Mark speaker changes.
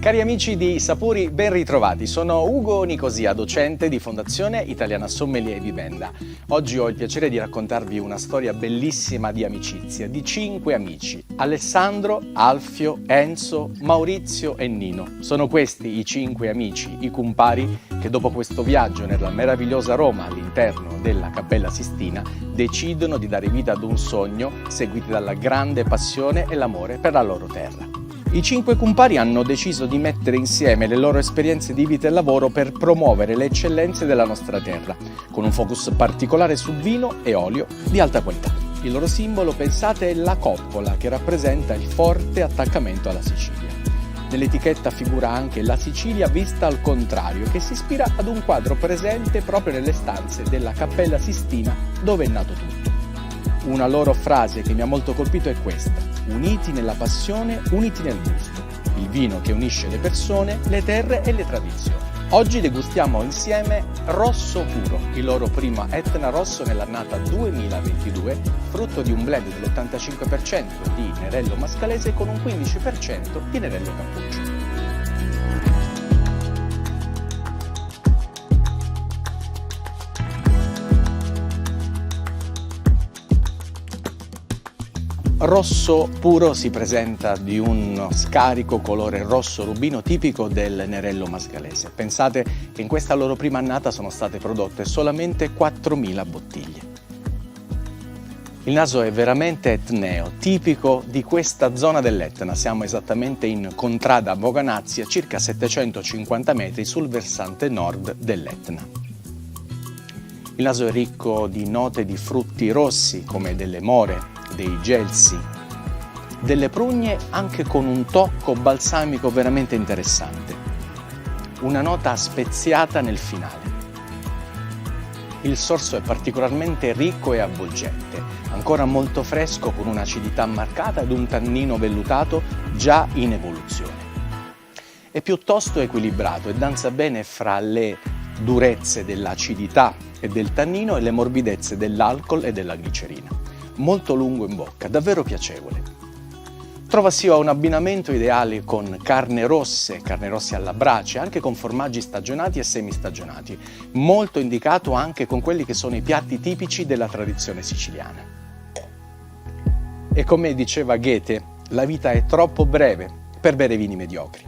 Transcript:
Speaker 1: Cari amici di Sapori, ben ritrovati. Sono Ugo Nicosia, docente di Fondazione Italiana Sommelier Vivenda. Oggi ho il piacere di raccontarvi una storia bellissima di amicizia, di 5 amici: Alessandro, Alfio, Enzo, Maurizio e Nino. Sono questi i 5 amici, i cumpari, che dopo questo viaggio nella meravigliosa Roma all'interno della Cappella Sistina decidono di dare vita ad un sogno, seguiti dalla grande passione e l'amore per la loro terra. I 5 cumpari hanno deciso di mettere insieme le loro esperienze di vita e lavoro per promuovere le eccellenze della nostra terra, con un focus particolare su vino e olio di alta qualità. Il loro simbolo, pensate, è la coppola, che rappresenta il forte attaccamento alla Sicilia. Nell'etichetta figura anche la Sicilia vista al contrario, che si ispira ad un quadro presente proprio nelle stanze della Cappella Sistina, dove è nato tutto. Una loro frase che mi ha molto colpito è questa: uniti nella passione, uniti nel gusto. Il vino che unisce le persone, le terre e le tradizioni. Oggi degustiamo insieme Rosso Puro, il loro primo Etna Rosso nell'annata 2022, frutto di un blend dell'85% di Nerello Mascalese con un 15% di Nerello Cappuccio. Rosso Puro si presenta di uno scarico colore rosso rubino tipico del Nerello Mascalese. Pensate che in questa loro prima annata sono state prodotte solamente 4.000 bottiglie. Il naso è veramente etneo, tipico di questa zona dell'Etna. Siamo esattamente in Contrada Boganazzi, a circa 750 metri sul versante nord dell'Etna. Il naso è ricco di note di frutti rossi come delle more, dei gelsi, delle prugne, anche con un tocco balsamico veramente interessante. Una nota speziata nel finale. Il sorso è particolarmente ricco e avvolgente, ancora molto fresco, con un'acidità marcata ed un tannino vellutato già in evoluzione. È piuttosto equilibrato e danza bene fra le durezze dell'acidità e del tannino e le morbidezze dell'alcol e della glicerina. Molto lungo in bocca, davvero piacevole. Trova sia un abbinamento ideale con carne rosse alla brace, anche con formaggi stagionati e semistagionati, molto indicato anche con quelli che sono i piatti tipici della tradizione siciliana. E come diceva Goethe, la vita è troppo breve per bere vini mediocri.